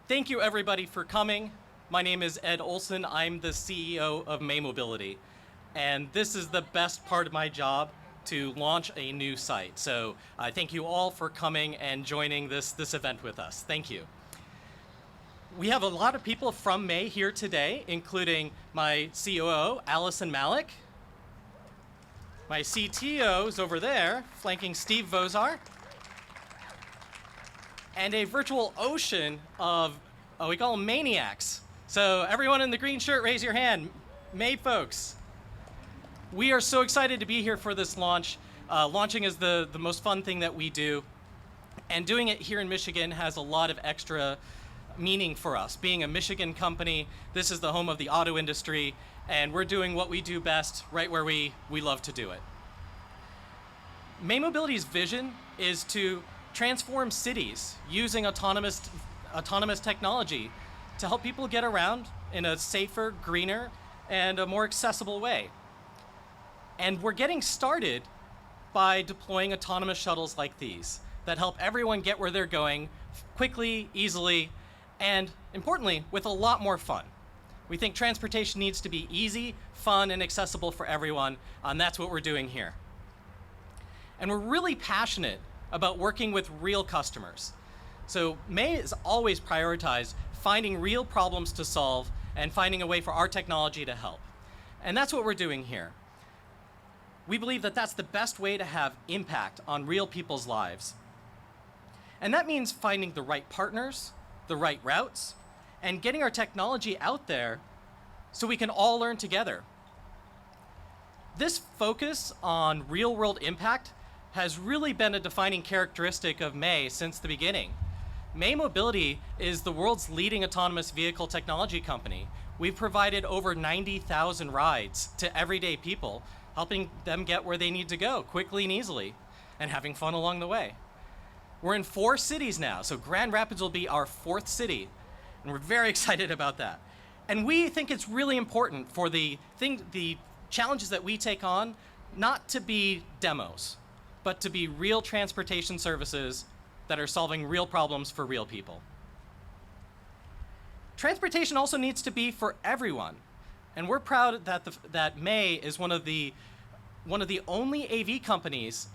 Thank you everybody for coming. My name is Ed Olson. I'm the CEO of May Mobility. And this is the best part of my job, to launch a new site. So thank you all for coming and joining this event with us. Thank you. We have a lot of people from May here today, including my COO, Allison Malik. My CTO is over there, flanking Steve Vozar. And a virtual ocean of, we call them maniacs. So everyone in the green shirt, raise your hand. May folks. We are so excited to be here for this launch. Launching is the most fun thing that we do. And doing it here in Michigan has a lot of extra meaning for us. Being a Michigan company, this is the home of the auto industry, and we're doing what we do best right where we love to do it. May Mobility's vision is to transform cities using autonomous technology to help people get around in a safer, greener, and a more accessible way. And we're getting started by deploying autonomous shuttles like these that help everyone get where they're going quickly, easily, and importantly, with a lot more fun. We think transportation needs to be easy, fun, and accessible for everyone, and that's what we're doing here. And we're really passionate about working with real customers. So May has always prioritized finding real problems to solve and finding a way for our technology to help. And that's what we're doing here. We believe that that's the best way to have impact on real people's lives. And that means finding the right partners, the right routes, and getting our technology out there so we can all learn together. This focus on real-world impact has really been a defining characteristic of May since the beginning. May Mobility is the world's leading autonomous vehicle technology company. We've provided over 90,000 rides to everyday people, helping them get where they need to go quickly and easily, and having fun along the way. We're in 4 cities now, so Grand Rapids will be our 4th city, and we're very excited about that. And we think it's really important for the challenges that we take on not to be demos, but to be real transportation services that are solving real problems for real people. Transportation also needs to be for everyone. And we're proud that May is one of the only AV companies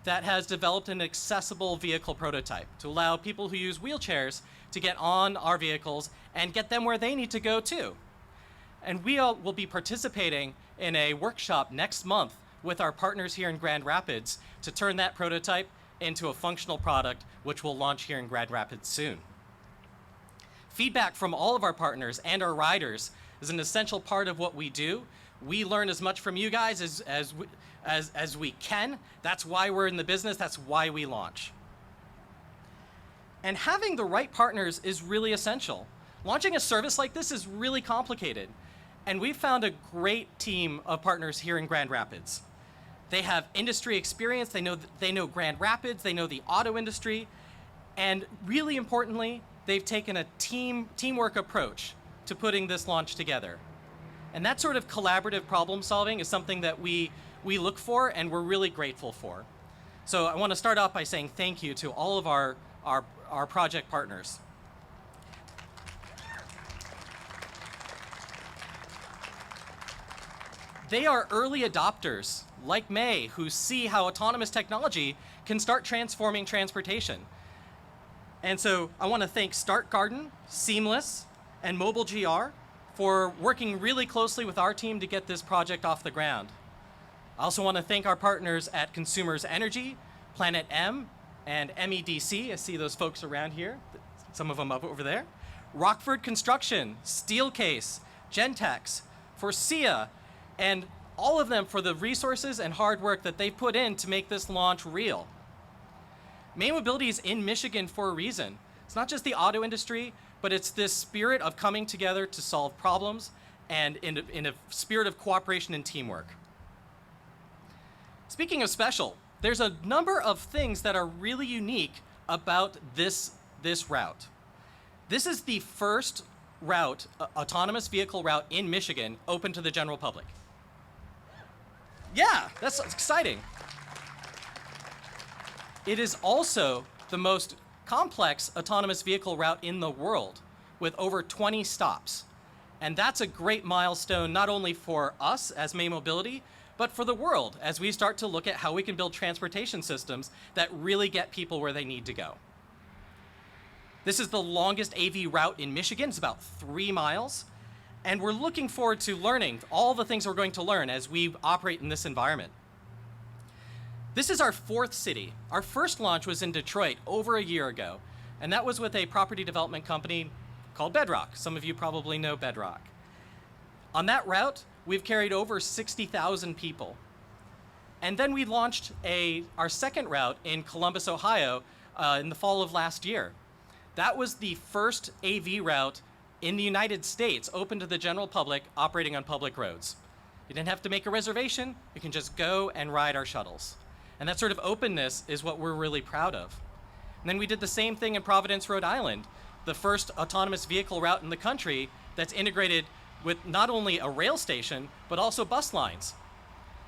that has developed an accessible vehicle prototype to allow people who use wheelchairs to get on our vehicles and get them where they need to go too. And we will be participating in a workshop next month with our partners here in Grand Rapids to turn that prototype into a functional product, which will launch here in Grand Rapids soon. Feedback from all of our partners and our riders is an essential part of what we do. We learn as much from you guys as we can. That's why we're in the business. That's why we launch. And having the right partners is really essential. Launching a service like this is really complicated. And we've found a great team of partners here in Grand Rapids. They have industry experience. They know Grand Rapids. They know the auto industry. And really importantly, they've taken a teamwork approach to putting this launch together. And that sort of collaborative problem solving is something that we look for and we're really grateful for. So I want to start off by saying thank you to all of our project partners. They are early adopters, like May, who see how autonomous technology can start transforming transportation. And so I want to thank Start Garden, Seamless, and Mobile GR for working really closely with our team to get this project off the ground. I also want to thank our partners at Consumers Energy, PlanetM, and MEDC. I see those folks around here, some of them up over there. Rockford Construction, Steelcase, Gentex, Faurecia, and all of them for the resources and hard work that they've put in to make this launch real. May Mobility is in Michigan for a reason. It's not just the auto industry, but it's this spirit of coming together to solve problems and in a spirit of cooperation and teamwork. Speaking of special, there's a number of things that are really unique about this route. This is the first route, autonomous vehicle route in Michigan, open to the general public. Yeah, that's exciting. It is also the most complex autonomous vehicle route in the world, with over 20 stops. And that's a great milestone, not only for us as May Mobility, but for the world as we start to look at how we can build transportation systems that really get people where they need to go. This is the longest AV route in Michigan. It's about 3 miles. And we're looking forward to learning all the things we're going to learn as we operate in this environment. This is our 4th city. Our first launch was in Detroit over a year ago, and that was with a property development company called Bedrock. Some of you probably know Bedrock. On that route, we've carried over 60,000 people. And then we launched our second route in Columbus, Ohio, in the fall of last year. That was the first AV route in the United States open to the general public operating on public roads. You didn't have to make a reservation. You can just go and ride our shuttles. And that sort of openness is what we're really proud of. And then we did the same thing in Providence, Rhode Island, the first autonomous vehicle route in the country that's integrated with not only a rail station, but also bus lines.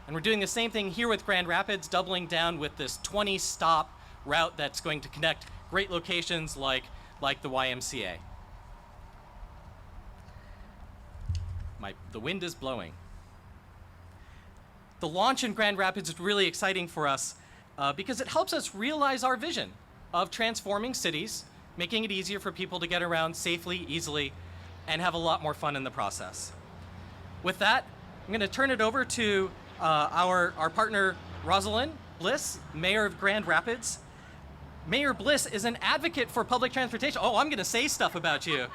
And we're doing the same thing here with Grand Rapids, doubling down with this 20-stop route that's going to connect great locations like the YMCA. The wind is blowing. The launch in Grand Rapids is really exciting for us because it helps us realize our vision of transforming cities, making it easier for people to get around safely, easily, and have a lot more fun in the process. With that, I'm going to turn it over to our partner, Rosalind Bliss, Mayor of Grand Rapids. Mayor Bliss is an advocate for public transportation. Oh, I'm going to say stuff about you.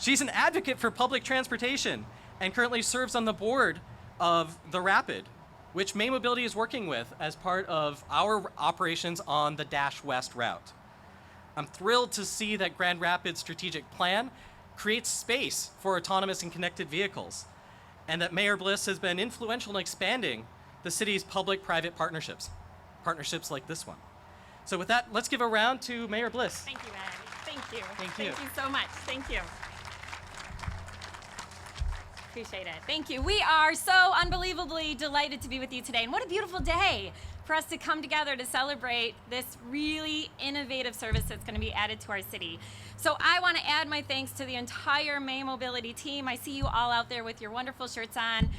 She's an advocate for public transportation and currently serves on the board of the Rapid, which May Mobility is working with as part of our operations on the Dash West route. I'm thrilled to see that Grand Rapids' strategic plan creates space for autonomous and connected vehicles, and that Mayor Bliss has been influential in expanding the city's public-private partnerships like this one. So with that, let's give a round to Mayor Bliss. Thank you, Ed. Thank you. Thank you. Thank you so much. Thank you. Appreciate it. Thank you. We are so unbelievably delighted to be with you today. And what a beautiful day for us to come together to celebrate this really innovative service that's going to be added to our city. So I want to add my thanks to the entire May Mobility team. I see you all out there with your wonderful shirts on.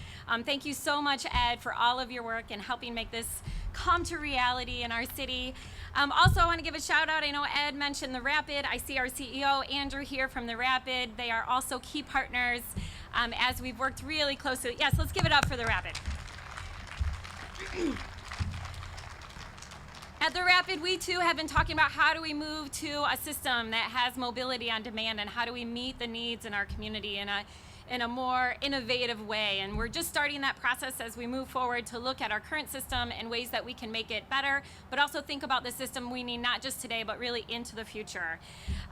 Thank you so much, Ed, for all of your work in helping make this come to reality in our city. Also, I want to give a shout out. I know Ed mentioned the Rapid. I see our CEO, Andrew, here from the Rapid. They are also key partners as we've worked really closely. Yes, let's give it up for the Rapid. At the Rapid, we too have been talking about how do we move to a system that has mobility on demand, and how do we meet the needs in our community in a more innovative way. And we're just starting that process as we move forward to look at our current system and ways that we can make it better, but also think about the system we need not just today, but really into the future.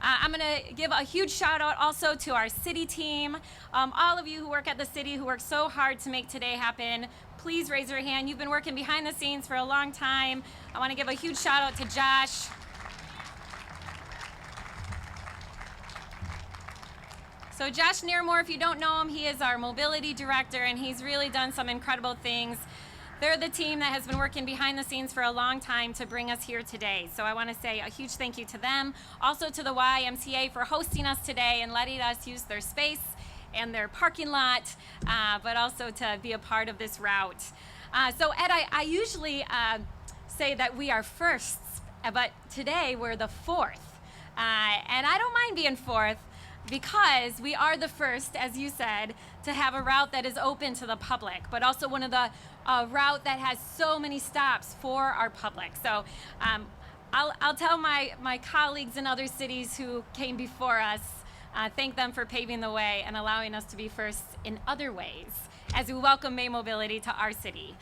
I'm gonna give a huge shout out also to our city team. All of you who work at the city who work so hard to make today happen, please raise your hand. You've been working behind the scenes for a long time. I wanna give a huge shout out to Josh. So Josh Nearmore, if you don't know him, he is our mobility director, and he's really done some incredible things. They're the team that has been working behind the scenes for a long time to bring us here today. So I want to say a huge thank you to them. Also to the YMCA for hosting us today and letting us use their space and their parking lot, but also to be a part of this route. So Ed, I usually say that we are firsts, but today we're the fourth. And I don't mind being fourth, because we are the first, as you said, to have a route that is open to the public, but also one of the route that has so many stops for our public. So I'll tell my colleagues in other cities who came before us, thank them for paving the way and allowing us to be first in other ways as we welcome May Mobility to our city.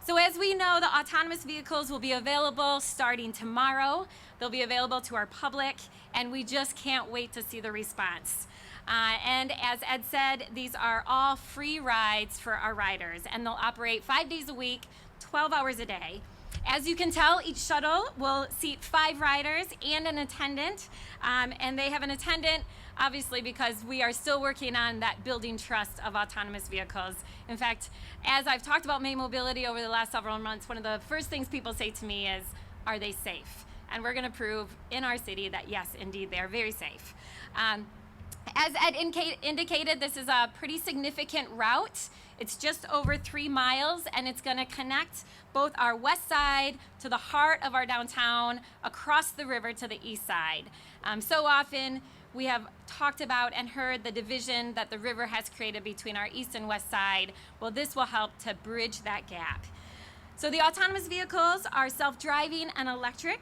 So as we know, the autonomous vehicles will be available starting tomorrow. They'll be available to our public, and we just can't wait to see the response. And as Ed said, these are all free rides for our riders, and they'll operate 5 days a week, 12 hours a day. As you can tell, each shuttle will seat 5 riders and an attendant, and they have an attendant obviously because we are still working on that building trust of autonomous vehicles. In fact, as I've talked about May Mobility over the last several months, one of the first things people say to me is, are they safe? and we're going to prove in our city that yes, indeed, they are very safe. As Ed indicated, this is a pretty significant route. It's just over 3 miles, and it's going to connect both our west side to the heart of our downtown, across the river to the east side. So often we have talked about and heard the division that the river has created between our east and west side. Well, this will help to bridge that gap. So the autonomous vehicles are self-driving and electric,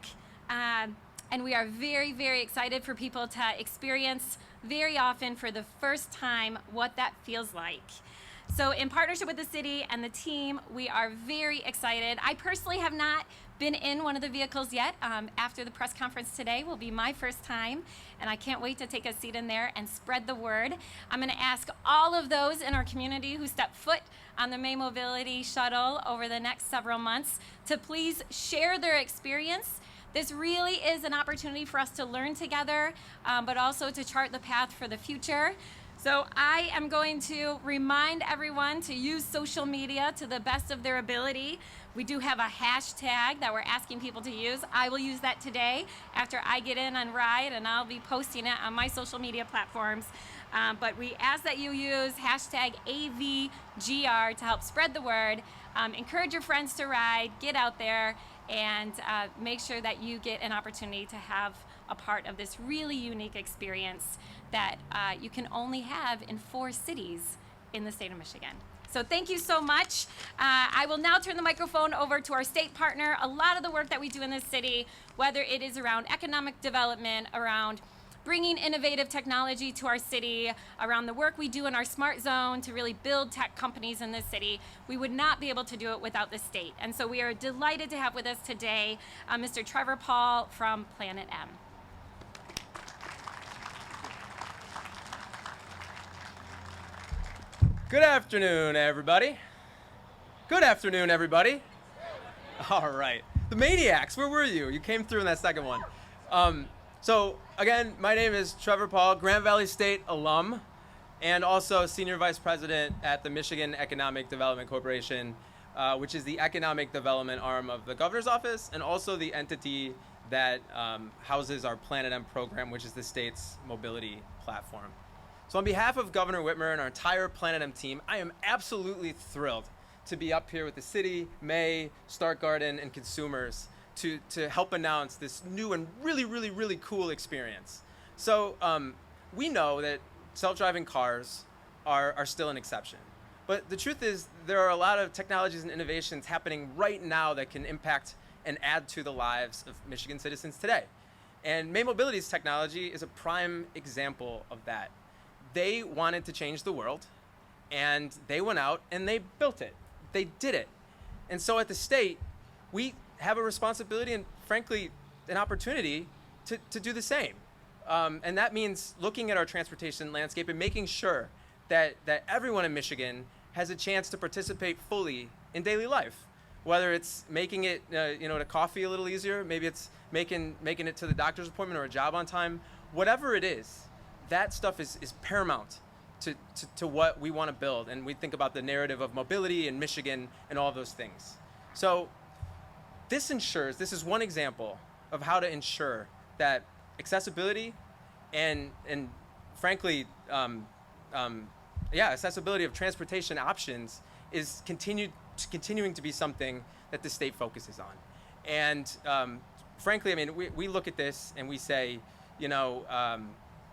and we are very, very excited for people to experience very often for the first time what that feels like. So in partnership with the city and the team, we are very excited. I personally have not been in one of the vehicles yet. After the press conference today will be my first time, and I can't wait to take a seat in there and spread the word. I'm going to ask all of those in our community who step foot on the May Mobility Shuttle over the next several months to please share their experience. This really is an opportunity for us to learn together, but also to chart the path for the future. So I am going to remind everyone to use social media to the best of their ability. We do have a hashtag that we're asking people to use. I will use that today after I get in on Ride, and I'll be posting it on my social media platforms. But we ask that you use hashtag AVGR to help spread the word. Encourage your friends to ride, get out there, and make sure that you get an opportunity to have a part of this really unique experience that you can only have in 4 cities in the state of Michigan. So thank you so much. I will now turn the microphone over to our state partner. A lot of the work that we do in this city, whether it is around economic development, around bringing innovative technology to our city, around the work we do in our smart zone to really build tech companies in this city, we would not be able to do it without the state. And so we are delighted to have with us today Mr. Trevor Paul from PlanetM. Good afternoon, everybody. Good afternoon, everybody. All right. The Maniacs, where were you? You came through in that second one. So, again, my name is Trevor Paul, Grand Valley State alum, and also Senior Vice President at the Michigan Economic Development Corporation, which is the economic development arm of the governor's office, and also the entity that houses our PlanetM program, which is the state's mobility platform. So on behalf of Governor Whitmer and our entire PlanetM team, I am absolutely thrilled to be up here with the city, May, Stark Garden, and consumers to help announce this new and really, really, really cool experience. So we know that self-driving cars are still an exception. But the truth is there are a lot of technologies and innovations happening right now that can impact and add to the lives of Michigan citizens today. And May Mobility's technology is a prime example of that. They wanted to change the world, and they went out and they built it. They did it. And so at the state, we have a responsibility and, frankly, an opportunity to do the same. And that means looking at our transportation landscape and making sure that everyone in Michigan has a chance to participate fully in daily life. Whether it's making it, to coffee a little easier, maybe it's making it to the doctor's appointment or a job on time, whatever it is, that stuff is paramount to what we want to build. And we think about the narrative of mobility in Michigan and all of those things. So this is one example of how to ensure that accessibility and frankly, accessibility of transportation options is continuing to be something that the state focuses on. And frankly, I mean, we look at this and we say,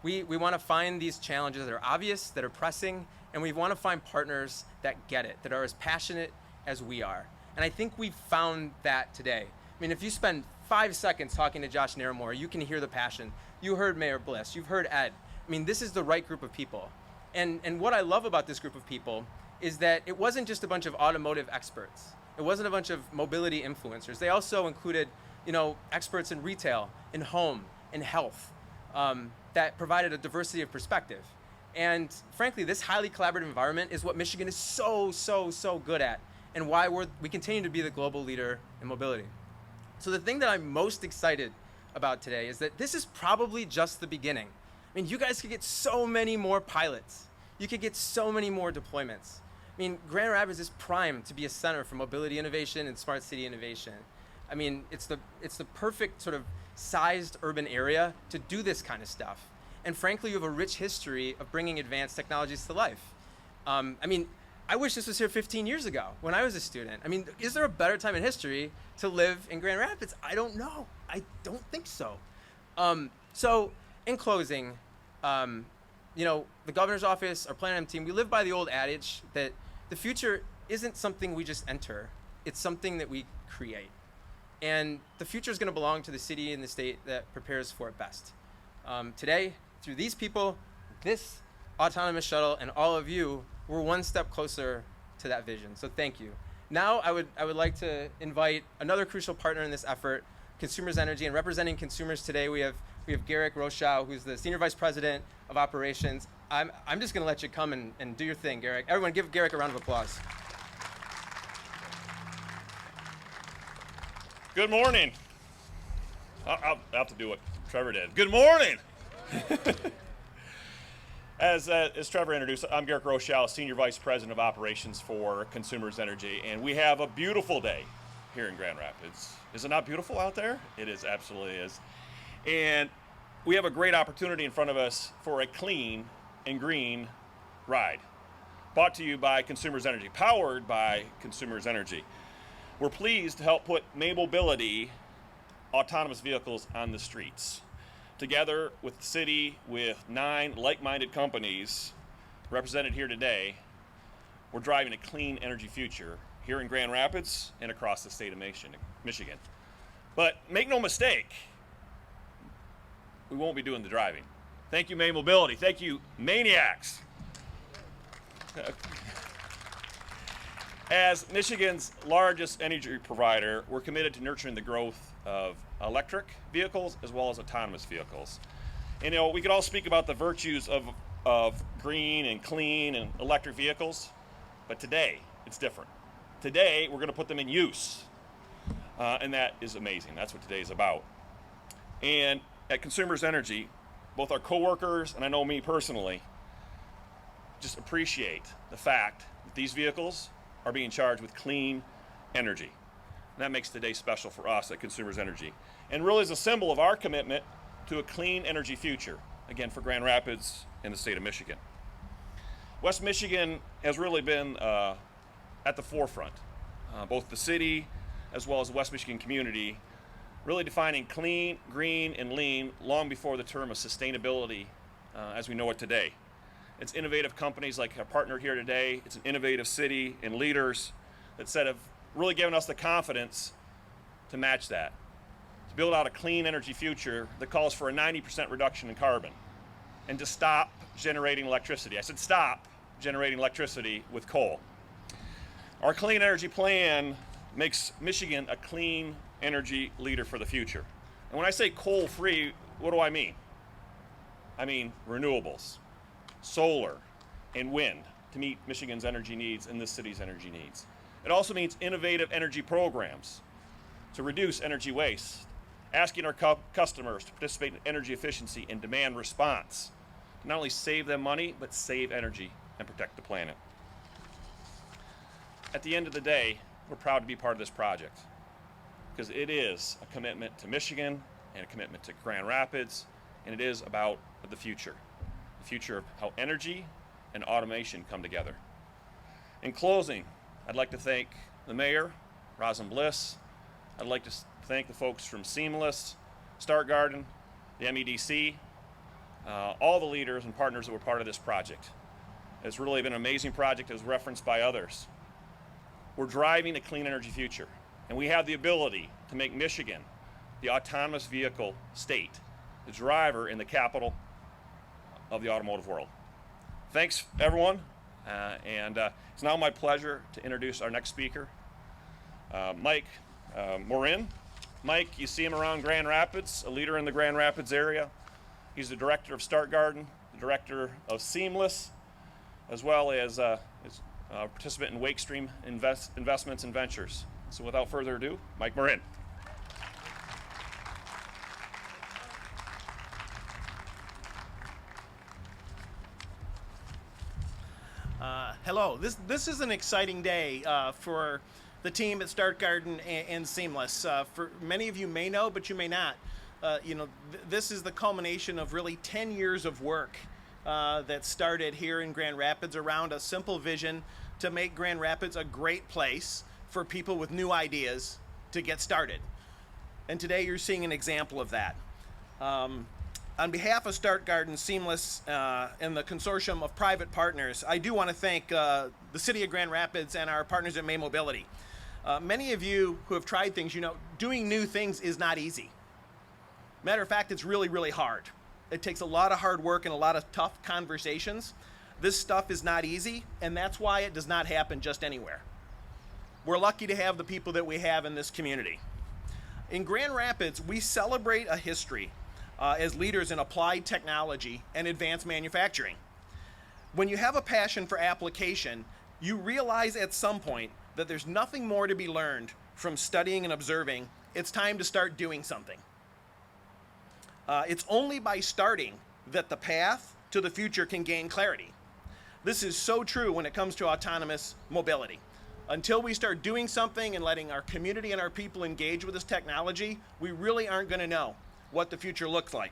we want to find these challenges that are obvious, that are pressing, and we want to find partners that get it, that are as passionate as we are. And I think we've found that today. I mean, if you spend 5 seconds talking to Josh Naramore, you can hear the passion. You heard Mayor Bliss, you've heard Ed. I mean, this is the right group of people. And what I love about this group of people is that it wasn't just a bunch of automotive experts. It wasn't a bunch of mobility influencers. They also included, experts in retail, in home, in health, that provided a diversity of perspective. And frankly, this highly collaborative environment is what Michigan is so good at, and why we continue to be the global leader in mobility. So the thing that I'm most excited about today is that this is probably just the beginning. I mean, you guys could get so many more pilots. You could get so many more deployments. I mean, Grand Rapids is primed to be a center for mobility innovation and smart city innovation. I mean, it's the perfect sort of sized urban area to do this kind of stuff. And frankly, you have a rich history of bringing advanced technologies to life. I mean, I wish this was here 15 years ago when I was a student. I mean, is there a better time in history to live in Grand Rapids? I don't know. I don't think so. So in closing, you know, the governor's office, our PlanetM team, we live by the old adage that the future isn't something we just enter. It's something that we create. And the future is going to belong to the city and the state that prepares for it best. Today, through these people, this autonomous shuttle, and all of you, we're one step closer to that vision. So thank you. Now I would like to invite another crucial partner in this effort, Consumers Energy, and representing consumers today we have Garrick Rochow, who's the Senior Vice President of Operations. I'm just going to let you come and do your thing, Garrick. Everyone give Garrick a round of applause. Good morning. I'll have to do what Trevor did. Good morning. As Trevor introduced, I'm Garrick Rochow, Senior Vice President of Operations for Consumers Energy, and we have a beautiful day here in Grand Rapids. Is it not beautiful out there? It is, absolutely is. And we have a great opportunity in front of us for a clean and green ride. Brought to you by Consumers Energy, powered by Consumers Energy. We're pleased to help put Mobility autonomous vehicles on the streets. Together with the city, with 9 like-minded companies represented here today, we're driving a clean energy future here in Grand Rapids and across the state of Michigan. But make no mistake, we won't be doing the driving. Thank you, Mobility. Thank you, Maniacs. As Michigan's largest energy provider, we're committed to nurturing the growth of electric vehicles as well as autonomous vehicles. And you know, we could all speak about the virtues of green and clean and electric vehicles, but today it's different. Today we're going to put them in use, and that is amazing. That's what today is about. And at Consumers Energy, both our coworkers and I know me personally just appreciate the fact that these vehicles are being charged with clean energy. And that makes today special for us at Consumers Energy. And really is a symbol of our commitment to a clean energy future, again, for Grand Rapids and the state of Michigan. West Michigan has really been at the forefront, both the city as well as the West Michigan community, really defining clean, green, and lean long before the term of sustainability as we know it today. It's innovative companies like our partner here today. It's an innovative city and leaders that have really given us the confidence to match that, to build out a clean energy future that calls for a 90% reduction in carbon and to stop generating electricity. I said stop generating electricity with coal. Our clean energy plan makes Michigan a clean energy leader for the future. And when I say coal-free, what do I mean? I mean renewables, solar, and wind to meet Michigan's energy needs and this city's energy needs. It also means innovative energy programs to reduce energy waste, asking our customers to participate in energy efficiency and demand response to not only save them money, but save energy and protect the planet. At the end of the day, we're proud to be part of this project because it is a commitment to Michigan and a commitment to Grand Rapids, and it is about the future of how energy and automation come together. In closing, I'd like to thank the mayor, Rosin Bliss. I'd like to thank the folks from Seamless, Start Garden, the MEDC, all the leaders and partners that were part of this project. It's really been an amazing project as referenced by others. We're driving a clean energy future, and we have the ability to make Michigan the autonomous vehicle state, the driver in the capital of the automotive world. Thanks, everyone, and it's now my pleasure to introduce our next speaker, Mike Morin. Mike, you see him around Grand Rapids, a leader in the Grand Rapids area. He's the director of Start Garden, the director of Seamless, as well as a participant in Wakestream Investments and Ventures. So without further ado, Mike Morin. Hello. This is an exciting day for the team at Start Garden and Seamless. For many of you may know, but you may not. This is the culmination of really 10 years of work that started here in Grand Rapids around a simple vision to make Grand Rapids a great place for people with new ideas to get started. And today you're seeing an example of that. On behalf of Start Garden, Seamless, and the consortium of private partners, I do want to thank the City of Grand Rapids and our partners at May Mobility. Many of you who have tried things, you know, doing new things is not easy. Matter of fact, it's really, really hard. It takes a lot of hard work and a lot of tough conversations. This stuff is not easy, and that's why it does not happen just anywhere. We're lucky to have the people that we have in this community. In Grand Rapids, we celebrate a history as leaders in applied technology and advanced manufacturing. When you have a passion for application, you realize at some point that there's nothing more to be learned from studying and observing. It's time to start doing something. It's only by starting that the path to the future can gain clarity. This is so true when it comes to autonomous mobility. Until we start doing something and letting our community and our people engage with this technology, we really aren't going to know what the future looks like.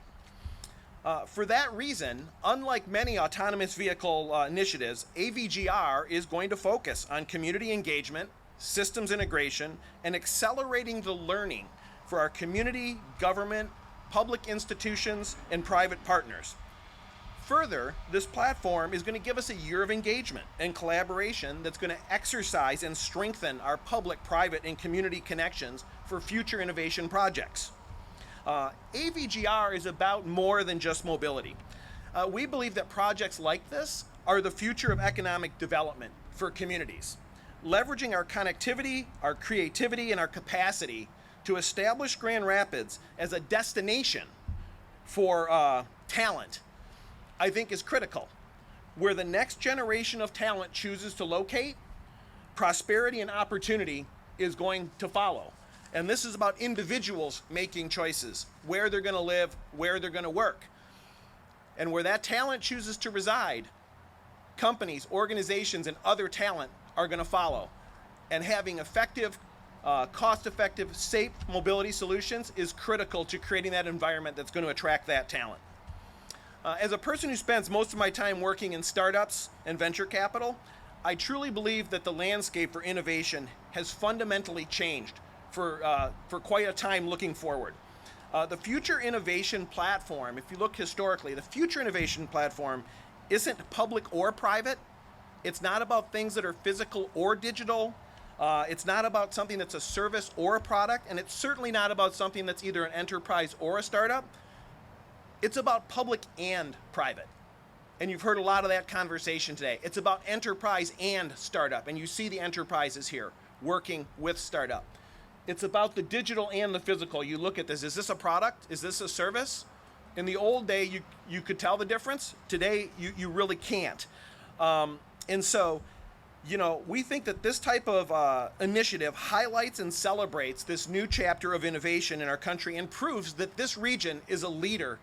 For that reason, unlike many autonomous vehicle initiatives, AVGR is going to focus on community engagement, systems integration, and accelerating the learning for our community, government, public institutions, and private partners. Further, this platform is going to give us a year of engagement and collaboration that's going to exercise and strengthen our public, private, and community connections for future innovation projects. AVGR is about more than just mobility. We believe that projects like this are the future of economic development for communities, leveraging our connectivity, our creativity, and our capacity to establish Grand Rapids as a destination for talent, I think is critical. Where the next generation of talent chooses to locate, prosperity and opportunity is going to follow. And this is about individuals making choices, where they're going to live, where they're going to work. And where that talent chooses to reside, companies, organizations, and other talent are going to follow. And having effective, cost-effective, safe mobility solutions is critical to creating that environment that's going to attract that talent. As a person who spends most of my time working in startups and venture capital, I truly believe that the landscape for innovation has fundamentally changed for quite a time looking forward. The Future Innovation Platform, if you look historically, the Future Innovation Platform isn't public or private. It's not about things that are physical or digital. It's not about something that's a service or a product, and it's certainly not about something that's either an enterprise or a startup. It's about public and private. And you've heard a lot of that conversation today. It's about enterprise and startup, and you see the enterprises here working with startup. It's about the digital and the physical. You look at this, is this a product? Is this a service? In the old day, you could tell the difference. Today, you really can't. And so, you know, we think that this type of initiative highlights and celebrates this new chapter of innovation in our country and proves that this region is a leader.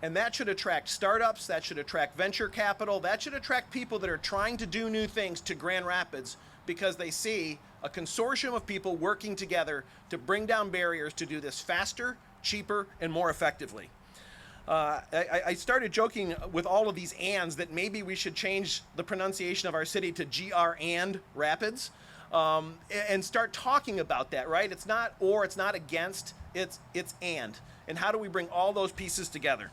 And that should attract startups, that should attract venture capital, that should attract people that are trying to do new things to Grand Rapids because they see a consortium of people working together to bring down barriers to do this faster, cheaper, and more effectively. I started joking with all of these ands that maybe we should change the pronunciation of our city to GR and Rapids and start talking about that, right? It's not or, it's not against, it's and. And how do we bring all those pieces together?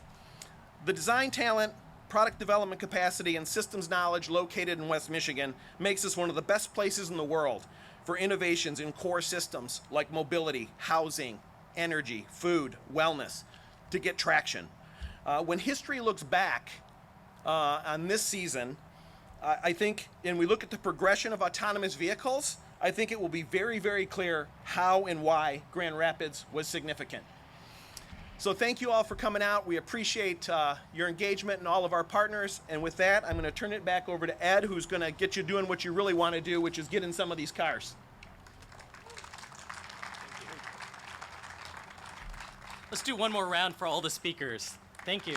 The design talent, product development capacity, and systems knowledge located in West Michigan makes us one of the best places in the world for innovations in core systems like mobility, housing, energy, food, wellness to get traction. When history looks back on this season, I think, and we look at the progression of autonomous vehicles, I think it will be very, very clear how and why Grand Rapids was significant. So thank you all for coming out. We appreciate your engagement and all of our partners. And with that, I'm going to turn it back over to Ed, who's going to get you doing what you really want to do, which is get in some of these cars. Let's do one more round for all the speakers. Thank you.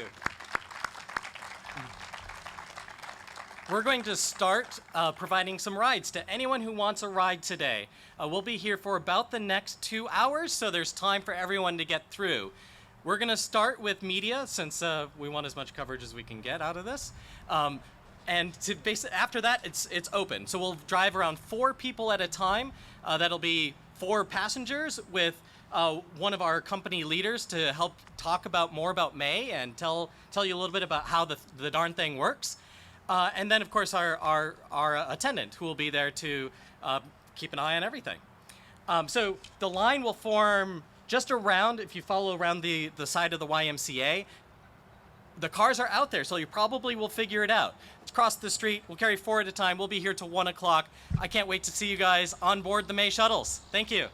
we're going to start providing some rides to anyone who wants a ride today. We'll be here for about the next 2 hours, so there's time for everyone to get through. We're going to start with media, since we want as much coverage as we can get out of this. And after that, it's open. So we'll drive around 4 people at a time. That'll be 4 passengers with one of our company leaders to help talk more about May and tell you a little bit about how the darn thing works. And then, of course, our attendant, who will be there to keep an eye on everything. So the line will form just around, if you follow around the side of the YMCA. The cars are out there, so you probably will figure it out. It's across the street. We'll carry 4 at a time. We'll be here till 1 o'clock. I can't wait to see you guys on board the May shuttles. Thank you.